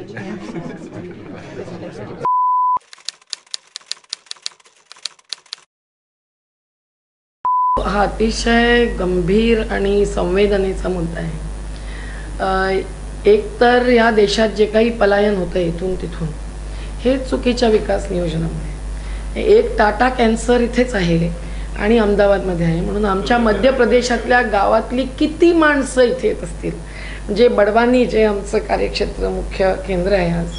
हा अतिशय गंभीर आणि संवेदनेचा मुद्दा आहे. एक तर या देशात जे काही पलायन होतं इथून तिथून हे चुकीच्या विकास नियोजनामुळे. एक टाटा कॅन्सर इथेच आहे आणि अहमदाबादमध्ये आहे, म्हणून आमच्या मध्य प्रदेशातल्या गावातली किती माणसं इथे येत असतील. म्हणजे बडवानी जे आमचं कार्यक्षेत्र मुख्य केंद्र आहे आज,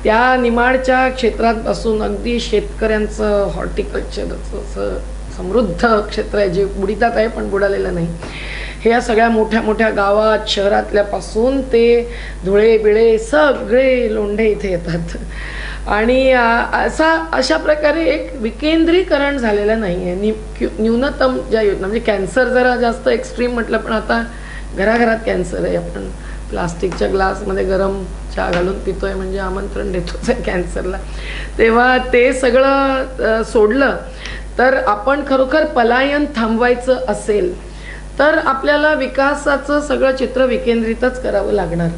त्या निमाडच्या क्षेत्रात बसून अगदी शेतकऱ्यांचं हॉर्टिकल्चरचं समृद्ध क्षेत्र आहे जे बुडीतात आहे पण बुडालेलं नाही. हे या सगळ्या मोठ्या मोठ्या गावात शहरातल्यापासून ते धुळे बिळे सगळे लोंढे इथे येतात आणि अशा प्रकारे एक विकेंद्रीकरण झालेलं नाही आहे. न्यूनतम ज्या योजना म्हणजे कॅन्सर जरा जास्त एक्स्ट्रीम म्हटलं, पण आता घराघरात कॅन्सर आहे. आपण प्लास्टिकच्या ग्लासमध्ये गरम चहा घालून पितोय म्हणजे आमंत्रण देतोच आहे कॅन्सरला. तेव्हा ते सगळं सोडलं तर आपण खरोखर पलायन थांबवायचं असेल तर आपल्याला विकासाचं सगळं चित्र विकेंद्रितच करावं लागणार.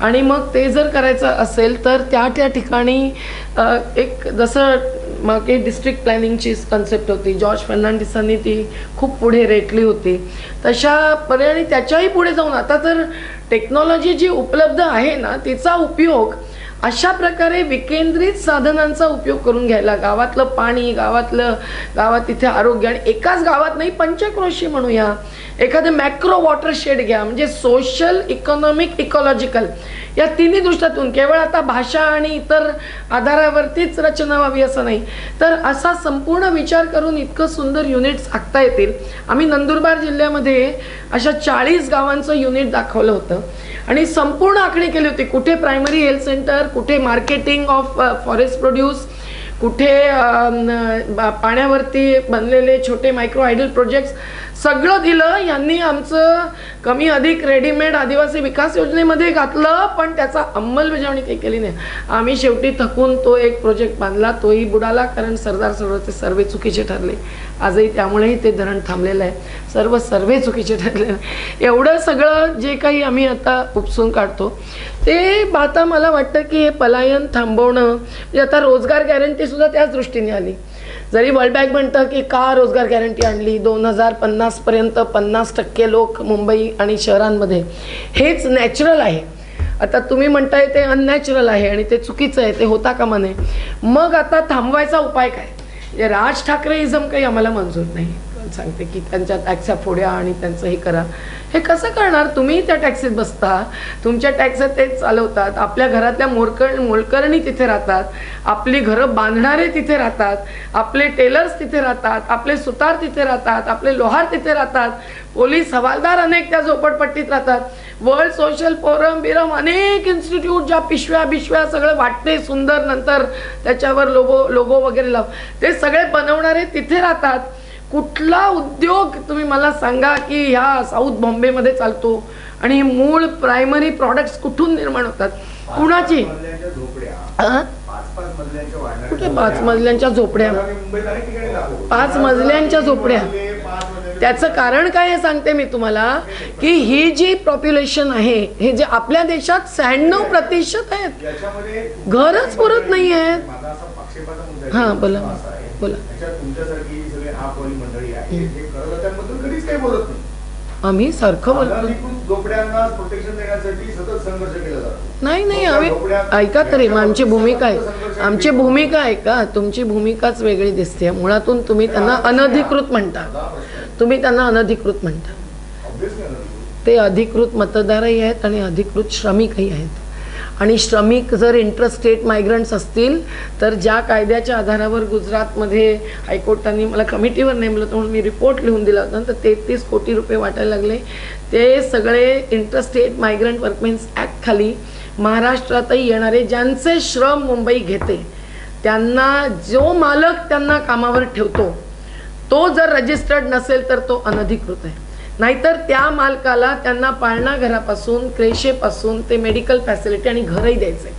आणि मग ते जर करायचं असेल तर त्या ठिकाणी एक जसं मागे डिस्ट्रिक्ट प्लॅनिंगची कन्सेप्ट होती, जॉर्ज फर्नांडिसांनी ती खूप पुढे रेटली होती, तशा पर्यायी त्याच्याही पुढे जाऊन आता तर टेक्नॉलॉजी जी उपलब्ध आहे ना तिचा उपयोग अशा प्रकारे विकेंद्रित साधनांचा उपयोग करून घ्यायला, गावातलं पाणी, गावात तिथे आरोग्य, आणि एकाच गावात नाही पंचक्रोशी म्हणूया, एखादं मॅक्रो वॉटरशेड घ्या, म्हणजे सोशल, इकॉनॉमिक, इकॉलॉजिकल या तिन्ही दृष्टीतून केवळ आता भाषा आणि इतर आधारावरतीच रचना व्हावी असं नाही, तर असा संपूर्ण विचार करून इतकं सुंदर युनिट्स आखता येतील. आम्ही नंदुरबार जिल्ह्यामध्ये अशा 40 गावांचं युनिट दाखवलं होतं आणि संपूर्ण आखणी केली होती. कुठे प्रायमरी हेल्थ सेंटर, कुठे मार्केटिंग ऑफ फॉरेस्ट प्रोड्यूस, कुठे पाण्यावरती बनलेले छोटे मायक्रो हायडल प्रोजेक्ट्स, सगळं दिलं. यांनी आमचं कमी अधिक रेडीमेड आदिवासी विकास योजनेमध्ये घातलं, पण त्याचा अंमलबजावणी काही केली नाही. आम्ही शेवटी थकून तो एक प्रोजेक्ट बांधला, तोही बुडाला, कारण सरदार सरोवरचे सर्वे चुकीचे ठरले. आजही त्यामुळेही ते धरण थांबलेलं आहे. सर्व सर्वे चुकीचे ठरले. एवढं सगळं जे काही आम्ही आता उपसून काढतो ते आता मला वाटतं की हे पलायन थांबवणं, म्हणजे आता रोजगार गॅरंटी सुद्धा त्याच दृष्टीने आली. जरी वर्ल्ड बँक म्हणतं की का रोजगार गॅरंटी आणली, 2050 पर्यंत 50% लोक मुंबई आणि शहरांमध्ये, हेच नॅचरल आहे. आता तुम्ही म्हणताय ते अननॅचरल आहे आणि ते चुकीचं आहे, ते होता कामा नये. मग आता थांबवायचा उपाय काय? राज ठाकरेइझम काही आम्हाला मंजूर नाही. सांगते की त्यांच्या टॅक्सा फोड्या आणि त्यांचं हे करा. हे कसं करणार? तुम्ही त्या टॅक्सीत बसता, तुमच्या टॅक्सात तेच चालवतात, आपल्या घरातल्या मोलकरणी तिथे राहतात, आपली घरं बांधणारे तिथे राहतात, आपले टेलर्स तिथे राहतात, आपले सुतार तिथे राहतात, आपले लोहार तिथे राहतात, पोलीस हवालदार अनेक त्या झोपडपट्टीत राहतात. वर्ल्ड सोशल फोरम बिरम अनेक इन्स्टिट्यूट ज्या पिशव्या बिशव्या सगळं वाटते सुंदर, नंतर त्याच्यावर लोगो वगैरे लाव, ते सगळे बनवणारे तिथे राहतात. कुठला उद्योग तुम्ही मला सांगा की ह्या साऊथ बॉम्बेमध्ये चालतो आणि मूळ प्रायमरी प्रॉडक्ट्स कुठून निर्माण होतात? कुणाची? कुठे 5 मजल्यांच्या झोपड्या? 5 मजल्यांच्या झोपड्या. त्याचं कारण काय आहे सांगते मी तुम्हाला, की ही जी पॉप्युलेशन आहे, हे जे आपल्या देशात 96% आहेत, घरच पुरत नाही आहेत. हां बोला बोला. आम्ही सारखं बोलतो नाही आम्ही ऐका तरी, मग आमची भूमिका आहे का? तुमची भूमिकाच वेगळी दिसते. मुळातून तुम्ही त्यांना अनधिकृत म्हणता, ते अधिकृत मतदारही आहेत आणि अधिकृत श्रमिकही आहेत. आणि श्रमिक जर इंटरस्टेट मायग्रंट्स असतील तर ज्या कायद्याच्या आधारावर गुजरातमध्ये हायकोर्टाने मला कमिटीवर नेमलं होतं म्हणून मी रिपोर्ट लिहून दिला होता, तर 33 कोटी रुपये वाटायला लागले. ते सगळे इंटरस्टेट मायग्रंट वर्कमेन्स ॲक्ट खाली महाराष्ट्रातही येणारे ज्यांचे श्रम मुंबई घेते त्यांना जो मालक त्यांना कामावर ठेवतो तो जर रजिस्टर्ड नसेल तर तो अनधिकृत आहे. नाहीतर त्या मालकाला त्यांना पाळणा घरापासून, क्रेशेपासून ते मेडिकल फॅसिलिटी आणि घरही द्यायचे.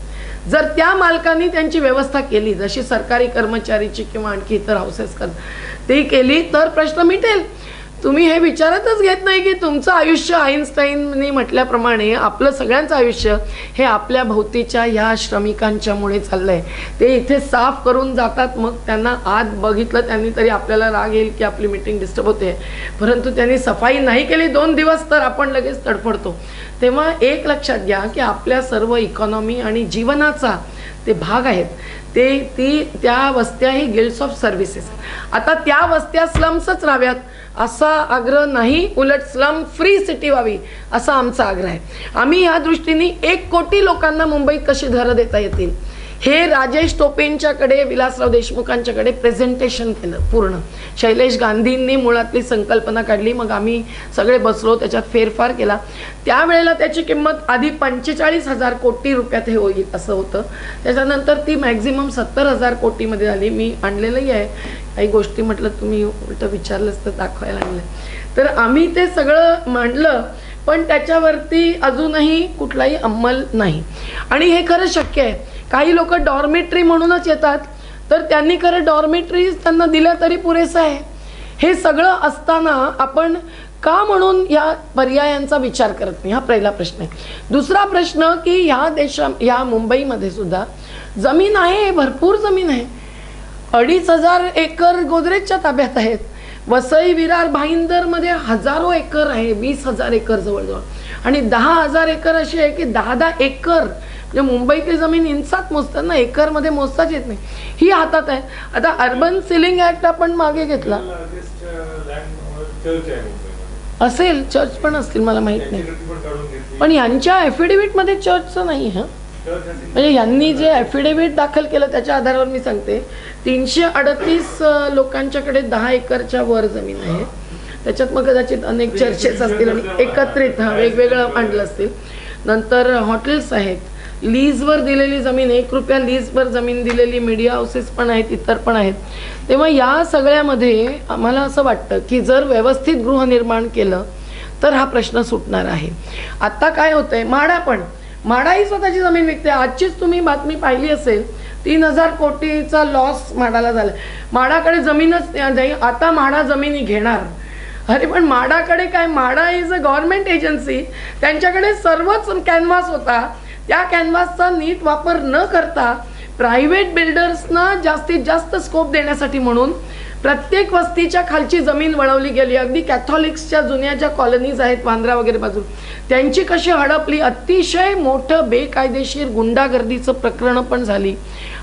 जर त्या मालकांनी त्यांची व्यवस्था केली, जशी सरकारी कर्मचारीची किंवा आणखी इतर हाऊसेस ती केली, तर प्रश्न मिटेल. तुम्ही हे विचारतच घेत नाही की तुमचं आयुष्य आईन्स्टाईनने म्हटल्याप्रमाणे आपलं सगळ्यांचं आयुष्य हे आपल्या भोवतीच्या ह्या श्रमिकांच्यामुळे चाललंय. ते इथे साफ करून जातात, मग त्यांना आत बघितलं त्यांनी तरी आपल्याला राग येईल की आपली मीटिंग डिस्टर्ब होते, परंतु त्यांनी सफाई नाही केली 2 दिवस तर आपण लगेच तडफडतो. तेव्हा एक लक्षात घ्या की आपल्या सर्व इकॉनॉमी आणि जीवनाचा ते भाग आहेत, त्या वस्त्या ही गिल्ड्स ऑफ सर्व्हिसेस. आता त्या वस्त्या स्लम्सच राहाव्यात असा आग्रह नाही, उलट स्लम फ्री सिटी व्हावी असा आमचा आग्रह आहे. आम्ही या दृष्टीने 1 कोटी लोकांना मुंबईत कशी घरं देता येतील हे राजेश टोपेंच्याकडे, विलासराव देशमुखांच्याकडे प्रेझेंटेशन केलं पूर्ण. शैलेश गांधींनी मुळातली संकल्पना काढली, मग आम्ही सगळे बसलो, त्याच्यात फेरफार केला. त्यावेळेला त्याची किंमत आधी 45,000 कोटी रुपयात हे होईल असं होतं. त्याच्यानंतर ती मॅक्झिमम 70,000 कोटीमध्ये झाली. मी आणलेलंही आहे काही गोष्टी, म्हटलं तुम्ही उलट विचारलंच तर दाखवायला आणलं. तर आम्ही ते सगळं मांडलं, पण त्याच्यावरती अजूनही कुठलाही अंमल नाही. आणि हे खरं शक्य आहे. काही लोक डॉर्मेट्री म्हणूनच येतात, तर त्यांनी खरं डॉर्मेट्रीज त्यांना दिल्या तरी पुरेसं आहे. हे सगळं असताना आपण का म्हणून या पर्यायांचा विचार करत नाही, हा पहिला प्रश्न आहे. दुसरा प्रश्न की ह्या मुंबईमध्ये सुद्धा जमीन आहे, भरपूर जमीन आहे. 2,500 एकर गोदरेजच्या ताब्यात आहेत. वसई, विरार, भाईंदरमध्ये हजारो एकर आहे, 20,000 एकर जवळजवळ. आणि 10,000 एकर अशी आहे की 10 एकर म्हणजे मुंबईतली जमीन इंचात मोजतात ना, एकरमध्ये मोजताच येत नाही, ही हातात आहे. आता अर्बन सिलिंग ऍक्ट आपण मागे घेतला असेल, चर्च पण असतील मला माहित नाही, पण यांच्या ॲफिडेव्हिटमध्ये चर्चचं नाही. हा म्हणजे यांनी जे ॲफिडेव्हिट दाखल केलं त्याच्या आधारावर मी सांगते, 338 लोकांच्याकडे 10 एकरच्या वर जमीन आहे. त्याच्यात मग कदाचित अनेक चर्चेस असतील आणि एकत्रित वेगवेगळं मांडलं असतील. नंतर हॉटेल्स आहेत, लीजवर दिलेली जमीन, 1 रुपया लीजवर जमीन दिलेली मीडिया हाऊसेस पण आहेत, इतर पण आहेत. तेव्हा या सगळ्यामध्ये आम्हाला असं वाटतं की जर व्यवस्थित गृहनिर्माण केलं तर हा प्रश्न सुटणार आहे. आता काय होतंय, म्हाडाही स्वतःची जमीन विकते. आजचीच तुम्ही बातमी पाहिली असेल, 3,000 कोटीचा लॉस म्हाडाला झाला. म्हाडाकडे जमीनच नाही, आता म्हाडा जमिनी घेणार. अरे पण म्हाडाकडे काय, MHADA is a government agency, त्यांच्याकडे सर्वच कॅनव्हास होता. त्या कॅनव्हासचा नीट वापर न करता प्रायव्हेट बिल्डर्सना जास्तीत जास्त स्कोप देण्यासाठी म्हणून प्रत्येक वस्तीच्या खालची जमीन वळवली गेली. अगदी कॅथॉलिक्सच्या जुन्या ज्या कॉलनीज आहेत वांद्रा वगैरे बाजू, त्यांची कशी हडपली, अतिशय मोठं बेकायदेशीर गुंडागर्दीचं प्रकरण पण झाली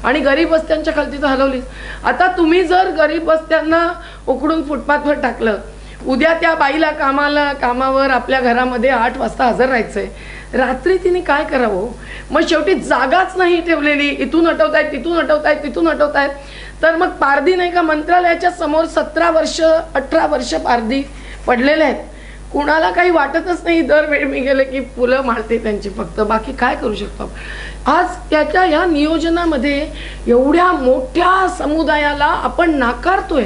आणि गरीब वस्त्यांच्या खालची तर हलवली. आता तुम्ही जर गरीब वस्त्यांना उकडून फुटपाथवर टाकलं, उद्या त्या बाईला कामावर आपल्या घरामध्ये 8 वाजता हजर राहायचंय, रात्री तिने काय करावं? मग शेवटी जागाच नाही ठेवलेली, इथून हटवतायत, तिथून हटवतायत, तिथून हटवतायत. तर मग पारधी नाही का, मंत्रालयाच्या समोर 17 वर्ष 18 वर्ष पारधी पडलेले आहेत. कुणाला काही वाटतच नाही. दरवेळी मी गेले की फुलं माळते त्यांची, फक्त बाकी काय करू शकतो. आज त्याच्या या नियोजनामध्ये एवढ्या मोठ्या समुदायाला आपण नाकारतोय,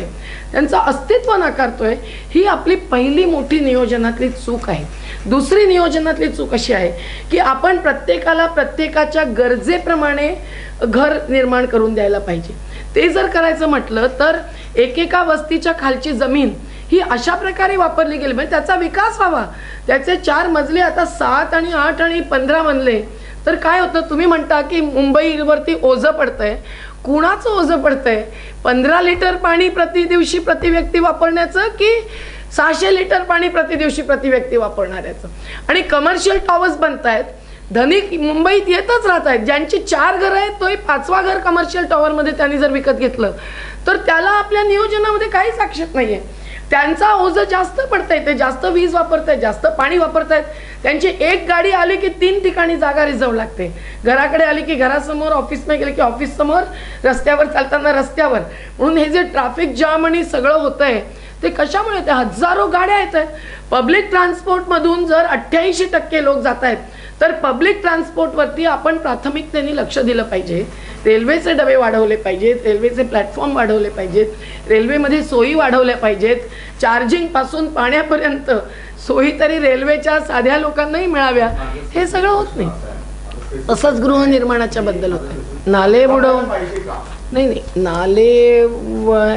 त्यांचं अस्तित्व नाकारतोय. ही आपली पहिली मोठी नियोजनातली चूक आहे. दुसरी नियोजनातली चूक अशी आहे की आपण प्रत्येकाला प्रत्येकाच्या गरजेप्रमाणे घर निर्माण करून द्यायला पाहिजे. ते जर करायचं म्हटलं तर एकेका वस्तीच्या खालची जमीन ही अशा प्रकारे वापरली गेली, म्हणजे त्याचा विकास व्हावा. त्याचे 4 मजले आता 7 आणि 8 आणि 15 बनले तर काय होतं? तुम्ही म्हणता की मुंबईवरती ओझं पडतंय. कुणाचं ओझं पडतंय? 15 लिटर पाणी प्रति दिवशी प्रति व्यक्ती वापरण्याचं की 600 लिटर पाणी प्रति दिवशी प्रति व्यक्ती वापरणाऱ्याचं? आणि कमर्शियल टॉवर्स बनतायत, धनिक मुंबईत येतच राहत आहेत. ज्यांची 4 घरं आहेत तोही 5वा घर कमर्शियल टॉवरमध्ये त्यांनी जर विकत घेतलं तर त्याला आपल्या नियोजनामध्ये काहीच आक्षेप नाहीये. त्यांचा ओझं जास्त पडतंय, ते जास्त वीज वापरतायत, जास्त पाणी वापरतायत. त्यांची एक गाडी आली की 3 ठिकाणी जागा रिझर्व लागते. घराकडे आली की घरासमोर, ऑफिसमध्ये गेले की ऑफिस समोर, रस्त्यावर चालताना रस्त्यावर. म्हणून हे जे ट्रॅफिक जाम आणि सगळं होतंय ते कशामुळे? ते हजारो गाड्या येत आहेत. पब्लिक ट्रान्सपोर्टमधून जर 88% लोक जात आहेत तर पब्लिक ट्रान्सपोर्टवरती आपण प्राथमिकतेने लक्ष दिलं पाहिजे. रेल्वेचे डबे वाढवले पाहिजेत, रेल्वेचे प्लॅटफॉर्म वाढवले पाहिजेत, रेल्वेमध्ये सोयी वाढवल्या पाहिजेत. चार्जिंगपासून पाण्यापर्यंत सोयी तरी रेल्वेच्या साध्या लोकांनाही मिळाव्या. हे सगळं होत नाही. तसंच गृहनिर्माणाच्या बद्दल होतं. नाले बुडवून नाही नाले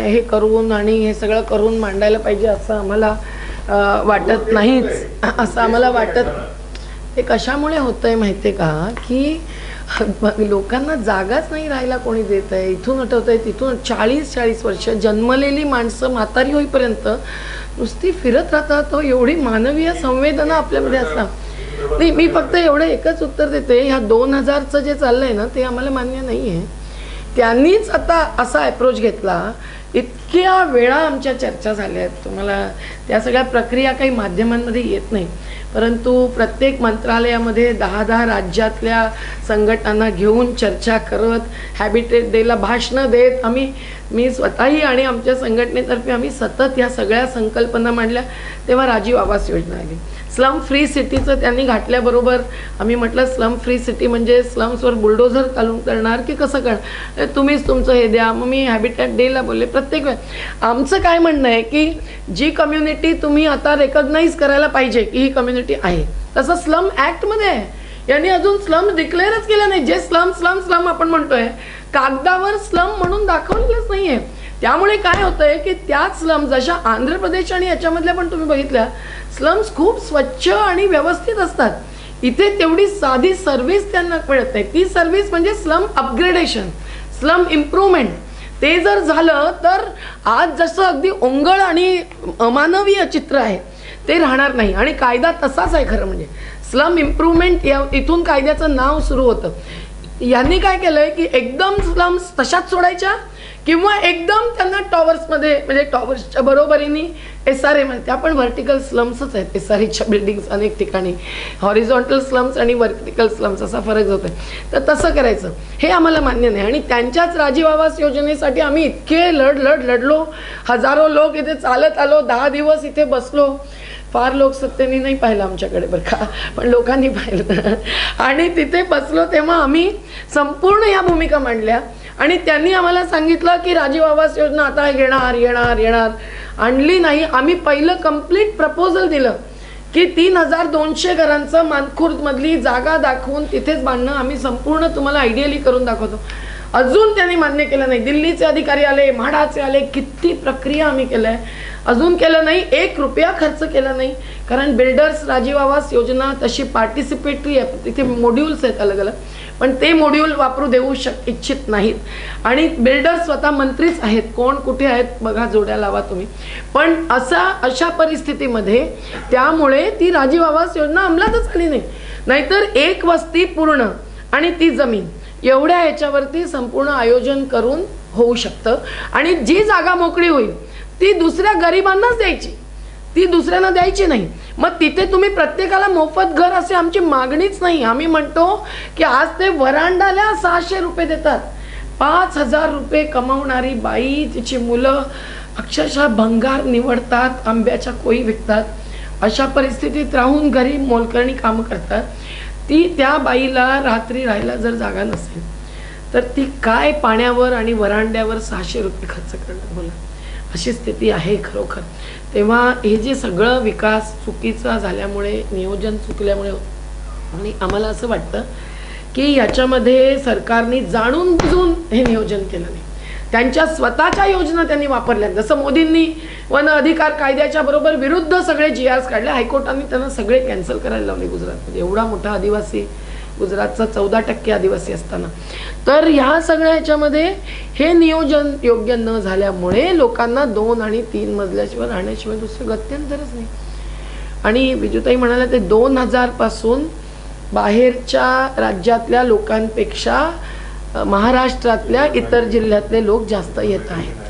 हे करून आणि हे सगळं करून मांडायला पाहिजे असं आम्हाला वाटत नाहीच असं आम्हाला वाटत. हे कशामुळे होतंय माहिती आहे का, की लोकांना जागाच नाही राहायला कोणी देत आहे. इथून हटवतंय तिथून. 40-40 वर्ष जन्मलेली माणसं म्हातारी होईपर्यंत नुसती फिरत राहतात. तो एवढी मानवीय संवेदना आपल्यामध्ये असतात. नाही, मी फक्त एवढं एकच उत्तर देते, ह्या 2000चं जे चाललंय ना ते आम्हाला मान्य नाही आहे. त्यांनीच आता असा अप्रोच घेतला. इतक्या वेळा आमच्या चर्चा झाल्या आहेत, तुम्हाला त्या सगळ्या प्रक्रिया काही माध्यमांमध्ये येत नाही, परंतु प्रत्येक मंत्रालयामध्ये 10-10 राज्यातल्या संघटनांना घेऊन चर्चा करत, हॅबिटेट डेला भाषणं देत मी स्वतःही आणि आमच्या संघटनेतर्फे आम्ही सतत या सगळ्या संकल्पना मांडल्या. तेव्हा राजीव आवास योजना आली. स्लम फ्री सिटीचं त्यांनी घातल्याबरोबर आम्ही म्हटलं स्लम फ्री सिटी म्हणजे स्लम्सवर बुलडोझर चालू करणार की कसं करणार, तुम्हीच तुमचं हे द्या. मग मी हॅबिटॅट डेला बोलले. प्रत्येक वेळ आमचं काय म्हणणं आहे की जी कम्युनिटी तुम्ही आता रेकॉग्नाइज करायला पाहिजे की ही कम्युनिटी आहे, तसं स्लम ॲक्टमध्ये आहे. यांनी अजून स्लम डिक्लेअरच केलं नाही. जे स्लम स्लम स्लम आपण म्हणतोय कागदावर स्लम म्हणून दाखवलेलंच नाही आहे. त्यामुळे काय होतंय की त्याच स्लम जशा आंध्र प्रदेश आणि याच्यामधल्या पण तुम्ही बघितल्या स्लम्स खूप स्वच्छ आणि व्यवस्थित असतात. इथे तेवढी साधी सर्व्हिस त्यांना मिळत नाही. ती सर्व्हिस म्हणजे स्लम अपग्रेडेशन, स्लम इम्प्रूव्हमेंट. ते जर झालं तर आज जसं अगदी ओंगळ आणि अमानवीय चित्र आहे ते राहणार नाही. आणि कायदा तसाच आहे खरं म्हणजे. स्लम इम्प्रूव्हमेंट इथून कायद्याचं नाव सुरू होतं. यांनी काय केलंय की एकदम स्लम्स तशाच सोडायच्या किंवा एकदम त्यांना टॉवर्समध्ये म्हणजे टॉवर्सच्या बरोबरीने SRA मध्ये त्या पण व्हर्टिकल स्लम्सच आहेत. SRAच्या बिल्डिंग्स अनेक ठिकाणी हॉरिझॉन्टल स्लम्स आणि व्हर्टिकल स्लम्स असा फरक होतोय. तर तसं करायचं हे आम्हाला मान्य नाही. आणि त्यांच्याच राजीव आवास योजनेसाठी आम्ही इतके लढलो. हजारो लोक इथे चालत आलो. 10 दिवस इथे बसलो. फार लोकसत्तेने नाही पाहिलं आमच्याकडे बरं का, पण लोकांनी पाहिलं. आणि तिथे बसलो तेव्हा आम्ही संपूर्ण या भूमिका मांडल्या. आणि त्यांनी आम्हाला सांगितलं की राजीव आवास योजना आता येणार. आणली नाही. आम्ही पहिलं कंप्लीट प्रपोजल दिलं की 3200 घरांचं मानखुर्दमधली जागा दाखवून तिथेच बांधणं आम्ही संपूर्ण तुम्हाला आयडियली करून दाखवतो. अजून त्यांनी मान्य केलं नाही. दिल्लीचे अधिकारी आले, म्हाडाचे आले, किती प्रक्रिया आम्ही केलंय, अजून केलं नाही. 1 रुपया खर्च केला नाही. कारण बिल्डर्स राजीव आवास योजना तशी पार्टिसिपेटरी आहे. तिथे मॉड्यूल्स आहेत अलग अलग, पण ते मॉड्यूल वापरू देऊ इच्छित नाहीत. आणि बिल्डर्स स्वतः मंत्रीच आहेत. कोण कुठे आहेत बघा, जोड्या लावा तुम्ही. पण अशा परिस्थितीमध्ये त्यामुळे ती राजीव आवास योजना अंमलातच आली नाही. नाहीतर 1 वस्ती पूर्ण आणि ती जमीन एवढ्या ह्याच्यावरती संपूर्ण आयोजन करून होऊ शकतं. आणि जी जागा मोकळी होईल ती दुसऱ्या गरिबांनाच द्यायची, ती दुसऱ्यांना द्यायची नाही. मग तिथे तुम्ही प्रत्येकाला मोफत घर असे आमची मागणीच नाही. आम्ही म्हणतो की आज ते वरांडाला 600 रुपये देतात. 5000 रुपये कमावणारी बाई, तिची मुलं अक्षरशः भंगार निवडतात, आंब्याच्या कोई विकतात, अशा परिस्थितीत राहून घरी मोलकरणी कामं करतात. त्या बाईला रात्री राहायला जर जागा नसेल तर ती काय पाण्यावर आणि वरांड्यावर 600 रुपये खर्च करणार बोला. अशी स्थिती आहे खरोखर. तेव्हा हे जे सगळं विकास चुकीचा झाल्यामुळे, नियोजन चुकल्यामुळे, आणि आम्हाला असं वाटतं की याच्यामध्ये सरकारने जाणून बुजून हे नियोजन केलं नाही. त्यांच्या स्वतःच्या योजना त्यांनी वापरल्या. जसं मोदींनी वन अधिकार कायद्याच्या बरोबर विरुद्ध सगळे GRs काढले. हायकोर्टाने त्यांना सगळे कॅन्सल करायला लावले. गुजरातमध्ये एवढा मोठा आदिवासी, गुजरातचा 14% आदिवासी असताना. तर ह्या सगळ्या ह्याच्यामध्ये हे नियोजन योग्य न झाल्यामुळे लोकांना 2 आणि 3 मजल्याशिवाय राहण्याशिवाय दुसरं गत्यंतरच नाही. आणि विजूताई म्हणाल्या ते 2000 पासून बाहेरच्या राज्यातल्या लोकांपेक्षा महाराष्ट्रातल्या इतर जिल्ह्यातले लोक जास्त येत आहेत.